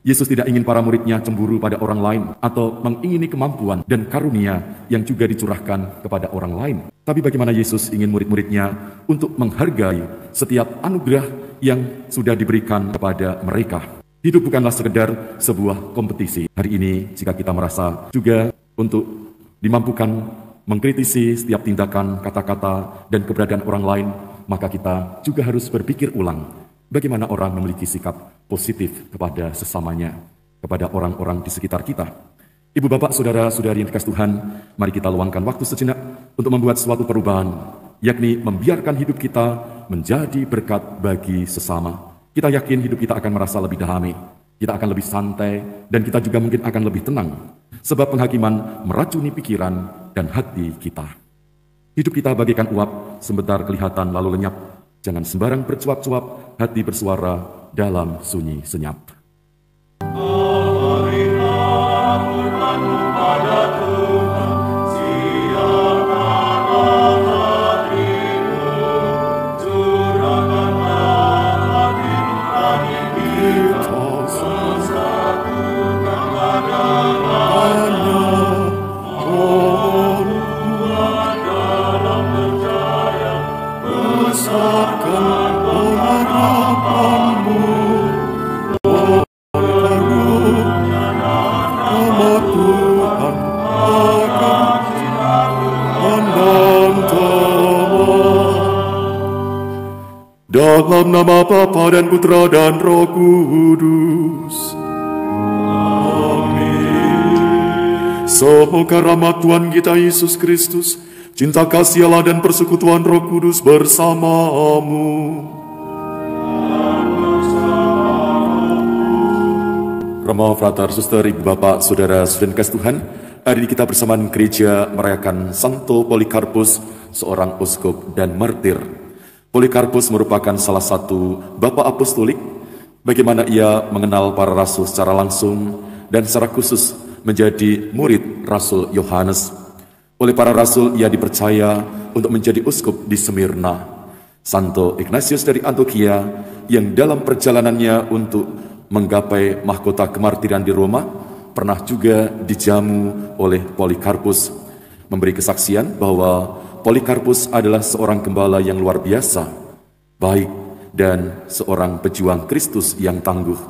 Yesus tidak ingin para muridnya cemburu pada orang lain atau mengingini kemampuan dan karunia yang juga dicurahkan kepada orang lain. Tapi bagaimana Yesus ingin murid-muridnya untuk menghargai setiap anugerah yang sudah diberikan kepada mereka. Hidup bukanlah sekedar sebuah kompetisi. Hari ini jika kita merasa juga untuk dimampukan mengkritisi setiap tindakan, kata-kata, dan keberadaan orang lain, maka kita juga harus berpikir ulang bagaimana orang memiliki sikap positif kepada sesamanya, kepada orang-orang di sekitar kita. Ibu, bapak, saudara-saudari yang dikasih Tuhan, mari kita luangkan waktu sejenak untuk membuat suatu perubahan, yakni membiarkan hidup kita menjadi berkat bagi sesama. Kita yakin hidup kita akan merasa lebih damai, kita akan lebih santai, dan kita juga mungkin akan lebih tenang, sebab penghakiman meracuni pikiran dan hati kita. Hidup kita bagaikan uap, sebentar kelihatan lalu lenyap. Jangan sembarang bercuap-cuap, hati bersuara dalam sunyi senyap. Dalam nama Bapa dan Putra dan Roh Kudus. Amin. Semoga rahmat Tuhan kita Yesus Kristus, cinta kasih Allah dan persekutuan Roh Kudus bersamamu. Romo, frater, suster, ibu, bapak, saudara, saudara kasih Tuhan, hari ini kita bersamaan gereja merayakan Santo Polikarpus, seorang uskup dan martir. Polikarpus merupakan salah satu bapak apostolik, bagaimana ia mengenal para rasul secara langsung dan secara khusus menjadi murid Rasul Yohanes. Oleh para rasul ia dipercaya untuk menjadi uskup di Smyrna. Santo Ignatius dari Antioquia yang dalam perjalanannya untuk menggapai mahkota kemartiran di Roma pernah juga dijamu oleh Polikarpus, memberi kesaksian bahwa Polikarpus adalah seorang gembala yang luar biasa, baik, dan seorang pejuang Kristus yang tangguh.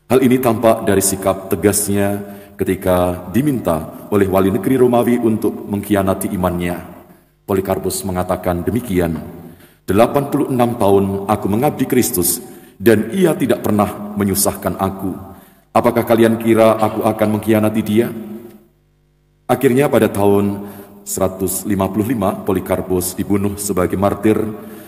Hal ini tampak dari sikap tegasnya ketika diminta oleh wali negeri Romawi untuk mengkhianati imannya. Polikarpus mengatakan demikian, 86 tahun aku mengabdi Kristus, dan ia tidak pernah menyusahkan aku. Apakah kalian kira aku akan mengkhianati dia? Akhirnya pada tahun 155 Polikarpus dibunuh sebagai martir,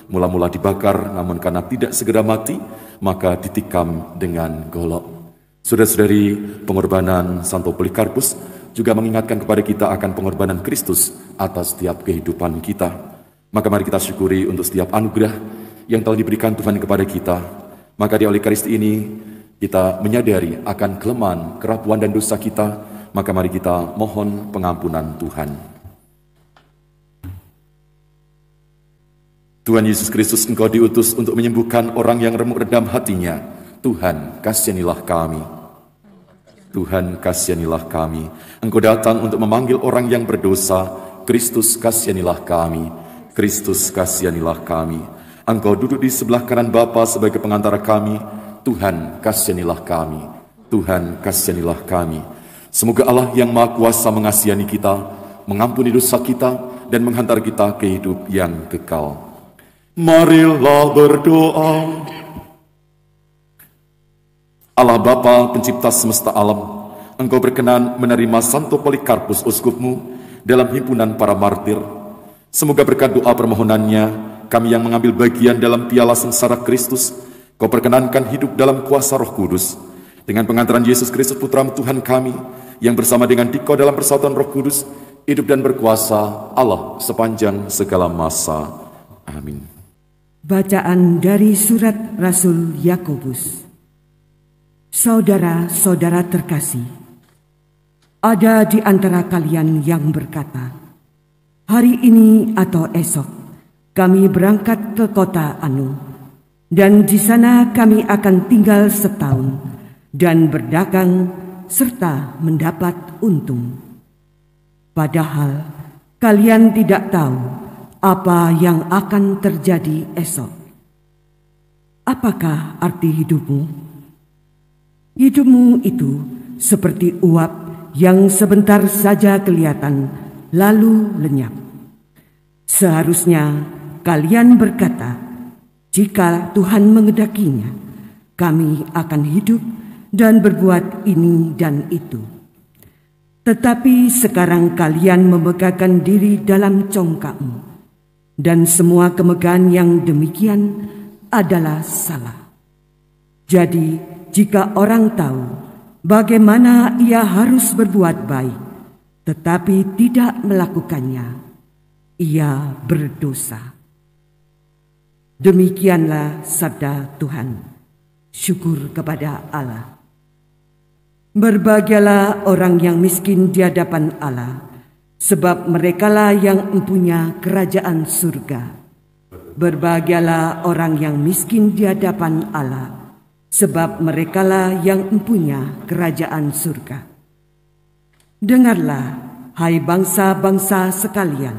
mula-mula dibakar, namun karena tidak segera mati, maka ditikam dengan golok. Saudara-saudari, pengorbanan Santo Polikarpus juga mengingatkan kepada kita akan pengorbanan Kristus atas setiap kehidupan kita. Maka mari kita syukuri untuk setiap anugerah yang telah diberikan Tuhan kepada kita. Maka di oleh Ekaristi ini kita menyadari akan kelemahan, kerapuan dan dosa kita, maka mari kita mohon pengampunan Tuhan. Tuhan Yesus Kristus, Engkau diutus untuk menyembuhkan orang yang remuk redam hatinya. Tuhan, kasihanilah kami. Tuhan, kasihanilah kami. Engkau datang untuk memanggil orang yang berdosa. Kristus, kasihanilah kami. Kristus, kasihanilah kami. Engkau duduk di sebelah kanan Bapa sebagai pengantara kami. Tuhan, kasihanilah kami. Tuhan, kasihanilah kami. Semoga Allah yang Maha Kuasa mengasihani kita, mengampuni dosa kita, dan menghantar kita ke hidup yang kekal. Marilah berdoa. Allah Bapa, pencipta semesta alam, Engkau berkenan menerima Santo Polikarpus uskupmu dalam himpunan para martir. Semoga berkat doa permohonannya, kami yang mengambil bagian dalam piala sengsara Kristus, Kau perkenankan hidup dalam kuasa Roh Kudus. Dengan pengantaran Yesus Kristus Putra Tuhan kami, yang bersama dengan Dikau dalam persatuan Roh Kudus, hidup dan berkuasa Allah sepanjang segala masa. Amin. Bacaan dari surat Rasul Yakobus. Saudara-saudara terkasih, ada di antara kalian yang berkata, hari ini atau esok kami berangkat ke kota Anu, dan di sana kami akan tinggal setahun, dan berdagang serta mendapat untung. Padahal kalian tidak tahu apa yang akan terjadi esok. Apakah arti hidupmu? Hidupmu itu seperti uap yang sebentar saja kelihatan lalu lenyap. Seharusnya kalian berkata, jika Tuhan mengendakinya, kami akan hidup dan berbuat ini dan itu. Tetapi sekarang kalian memegahkan diri dalam congkakmu, dan semua kemegahan yang demikian adalah salah. Jadi, jika orang tahu bagaimana ia harus berbuat baik, tetapi tidak melakukannya, ia berdosa. Demikianlah sabda Tuhan. Syukur kepada Allah. Berbahagialah orang yang miskin di hadapan Allah, sebab merekalah yang mempunyai kerajaan surga. Berbahagialah orang yang miskin di hadapan Allah, sebab merekalah yang mempunyai kerajaan surga. Dengarlah, hai bangsa-bangsa sekalian,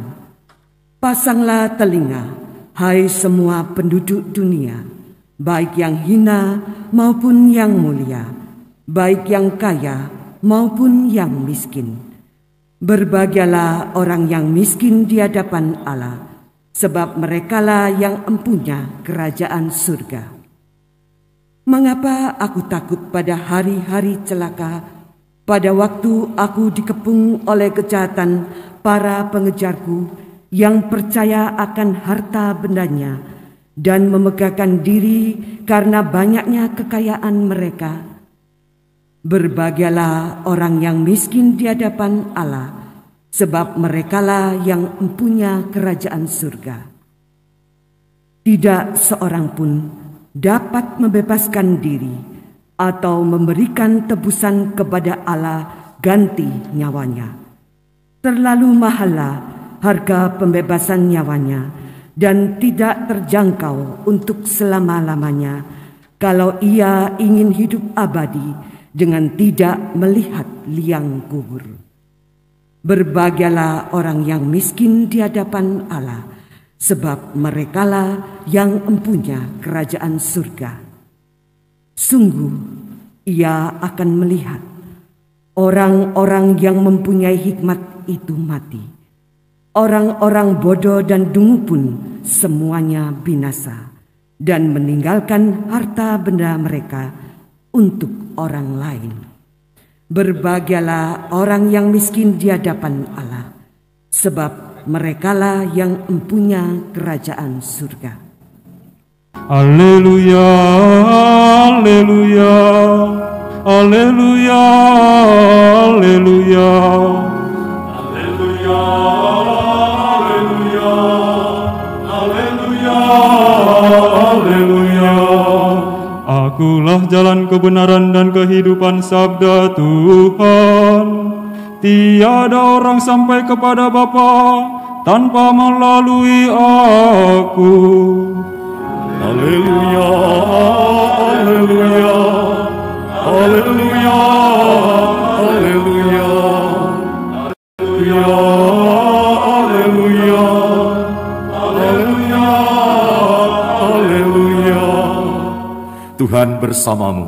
pasanglah telinga, hai semua penduduk dunia, baik yang hina maupun yang mulia, baik yang kaya maupun yang miskin. Berbahagialah orang yang miskin di hadapan Allah, sebab merekalah yang mempunyai kerajaan surga. Mengapa aku takut pada hari-hari celaka, pada waktu aku dikepung oleh kejahatan para pengejarku, yang percaya akan harta bendanya dan memegahkan diri karena banyaknya kekayaan mereka? Berbahagialah orang yang miskin di hadapan Allah, sebab merekalah yang mempunyai kerajaan surga. Tidak seorang pun dapat membebaskan diri atau memberikan tebusan kepada Allah ganti nyawanya. Terlalu mahallah harga pembebasan nyawanya, dan tidak terjangkau untuk selama-lamanya kalau ia ingin hidup abadi dengan tidak melihat liang kubur. Berbahagialah orang yang miskin di hadapan Allah, sebab merekalah yang mempunyai kerajaan surga. Sungguh, ia akan melihat orang-orang yang mempunyai hikmat itu mati. Orang-orang bodoh dan dungu pun semuanya binasa dan meninggalkan harta benda mereka untuk orang lain. Berbahagialah orang yang miskin di hadapan Allah, sebab merekalah yang mempunyai kerajaan surga. Haleluya, haleluya, haleluya, haleluya, haleluya, haleluya, haleluya, haleluya. Akulah jalan kebenaran dan kehidupan, sabda Tuhan. Tiada orang sampai kepada Bapa tanpa melalui aku. Haleluya, haleluya, haleluya, haleluya, haleluya, haleluya, haleluya, haleluya. Tuhan bersamamu.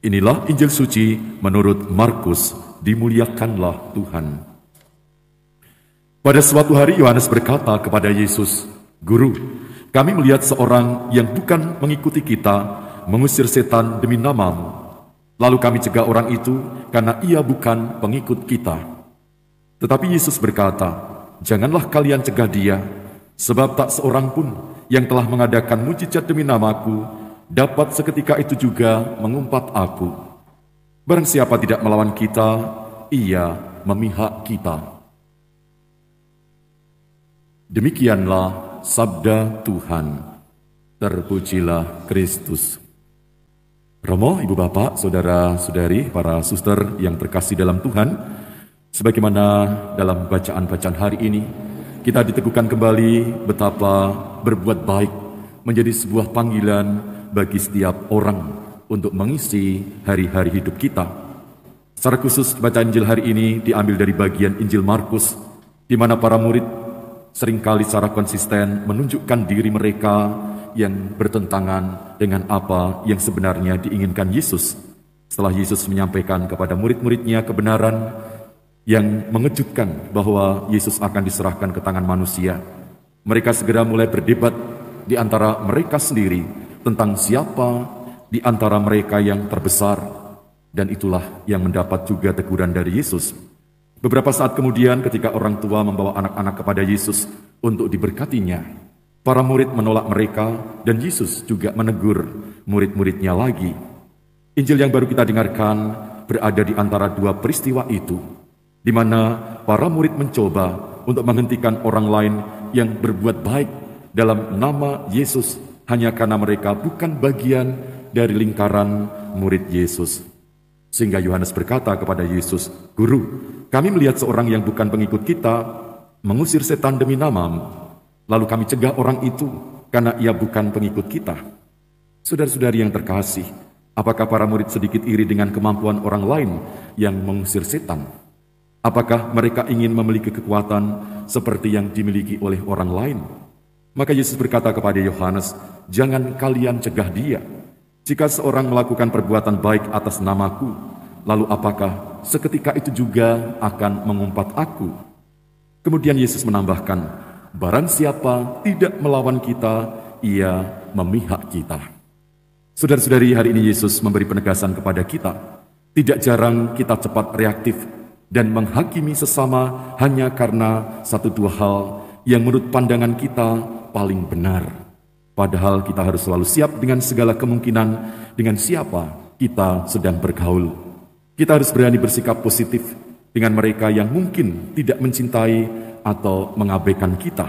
Inilah Injil suci menurut Markus. Dimuliakanlah Tuhan. Pada suatu hari Yohanes berkata kepada Yesus, "Guru, kami melihat seorang yang bukan mengikuti kita mengusir setan demi nama-Mu. Lalu kami cegah orang itu karena ia bukan pengikut kita." Tetapi Yesus berkata, "Janganlah kalian cegah dia, sebab tak seorang pun yang telah mengadakan mujizat demi nama-Ku dapat seketika itu juga mengumpat Aku. Barang siapa tidak melawan kita, ia memihak kita." Demikianlah sabda Tuhan. Terpujilah Kristus. Romo, ibu bapak, saudara-saudari, para suster yang terkasih dalam Tuhan, sebagaimana dalam bacaan-bacaan hari ini, kita diteguhkan kembali betapa berbuat baik menjadi sebuah panggilan bagi setiap orang untuk mengisi hari-hari hidup kita. Secara khusus bacaan Injil hari ini diambil dari bagian Injil Markus, di mana para murid seringkali secara konsisten menunjukkan diri mereka yang bertentangan dengan apa yang sebenarnya diinginkan Yesus. Setelah Yesus menyampaikan kepada murid-muridnya kebenaran yang mengejutkan bahwa Yesus akan diserahkan ke tangan manusia, mereka segera mulai berdebat di antara mereka sendiri tentang siapa di antara mereka yang terbesar, dan itulah yang mendapat juga teguran dari Yesus. Beberapa saat kemudian ketika orang tua membawa anak-anak kepada Yesus untuk diberkatinya, para murid menolak mereka dan Yesus juga menegur murid-muridnya lagi. Injil yang baru kita dengarkan berada di antara dua peristiwa itu, di mana para murid mencoba untuk menghentikan orang lain yang berbuat baik dalam nama Yesus hanya karena mereka bukan bagian dari lingkaran murid Yesus. Sehingga Yohanes berkata kepada Yesus, "Guru, kami melihat seorang yang bukan pengikut kita mengusir setan demi namamu. Lalu kami cegah orang itu karena ia bukan pengikut kita." Saudara-saudari yang terkasih, apakah para murid sedikit iri dengan kemampuan orang lain yang mengusir setan? Apakah mereka ingin memiliki kekuatan seperti yang dimiliki oleh orang lain? Maka Yesus berkata kepada Yohanes, "Jangan kalian cegah dia. Jika seorang melakukan perbuatan baik atas namaku, lalu apakah seketika itu juga akan mengumpat aku?" Kemudian Yesus menambahkan, "Barang siapa tidak melawan kita, ia memihak kita." Saudara-saudari, hari ini Yesus memberi penegasan kepada kita. Tidak jarang kita cepat reaktif dan menghakimi sesama hanya karena satu dua hal yang menurut pandangan kita paling benar. Padahal kita harus selalu siap dengan segala kemungkinan dengan siapa kita sedang bergaul. Kita harus berani bersikap positif dengan mereka yang mungkin tidak mencintai atau mengabaikan kita.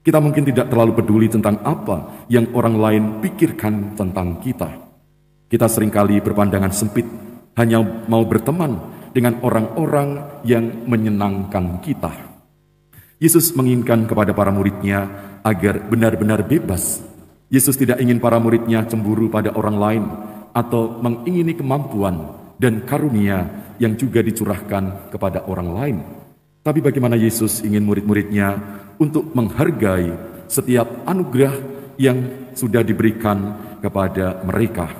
Kita mungkin tidak terlalu peduli tentang apa yang orang lain pikirkan tentang kita. Kita seringkali berpandangan sempit, hanya mau berteman dengan orang-orang yang menyenangkan kita. Yesus menginginkan kepada para muridnya agar benar-benar bebas. Yesus tidak ingin para muridnya cemburu pada orang lain atau mengingini kemampuan dan karunia yang juga dicurahkan kepada orang lain. Tapi bagaimana Yesus ingin murid-muridnya untuk menghargai setiap anugerah yang sudah diberikan kepada mereka.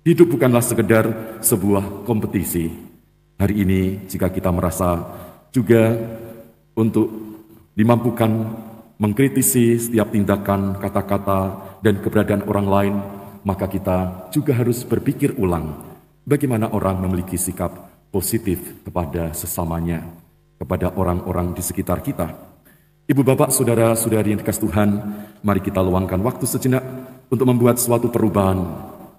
Hidup bukanlah sekedar sebuah kompetisi. Hari ini jika kita merasa juga untuk dimampukan mengkritisi setiap tindakan, kata-kata, dan keberadaan orang lain, maka kita juga harus berpikir ulang bagaimana orang memiliki sikap positif kepada sesamanya, kepada orang-orang di sekitar kita. Ibu, bapak, saudara-saudari yang dikasih Tuhan, mari kita luangkan waktu sejenak untuk membuat suatu perubahan,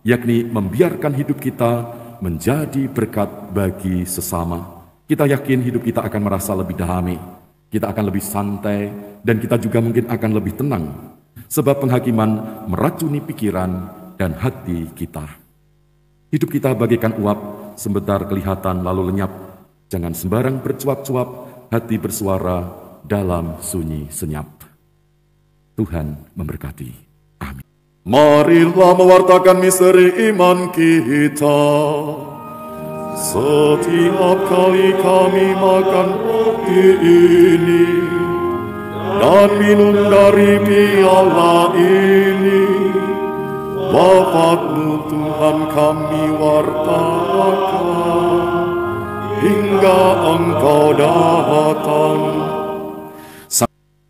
yakni membiarkan hidup kita menjadi berkat bagi sesama. Kita yakin hidup kita akan merasa lebih damai, kita akan lebih santai, dan kita juga mungkin akan lebih tenang, sebab penghakiman meracuni pikiran dan hati kita. Hidup kita bagaikan uap, sebentar kelihatan lalu lenyap. Jangan sembarang bercuap-cuap, hati bersuara dalam sunyi senyap. Tuhan memberkati. Amin. Marilah mewartakan misteri iman kita. Setiap kali kami makan roti ini dan minum dari piala ini, wafat-Mu Tuhan kami wartakan hingga Engkau datang.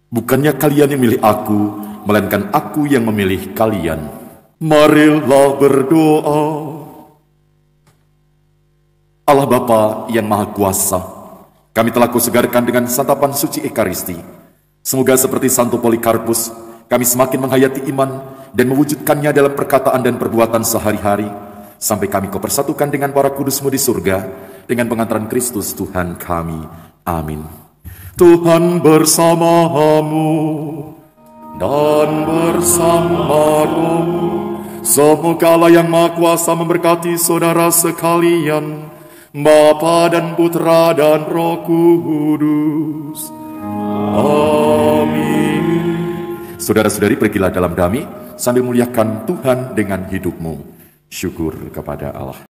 Bukannya kalian yang milih aku, melainkan aku yang memilih kalian. Marilah berdoa. Allah Bapa yang Maha Kuasa, kami telah kusegarkan dengan santapan suci Ekaristi. Semoga seperti Santo Polikarpus, kami semakin menghayati iman dan mewujudkannya dalam perkataan dan perbuatan sehari-hari, sampai kami Kau persatukan dengan para kudus-Mu di surga, dengan pengantaran Kristus Tuhan kami. Amin. Tuhan bersamamu dan bersama rohmu. Semoga Allah yang Maha Kuasa memberkati saudara sekalian, Bapa dan Putra dan Roh Kudus. Amin. Saudara-saudari, pergilah dalam damai sambil muliakan Tuhan dengan hidupmu. Syukur kepada Allah.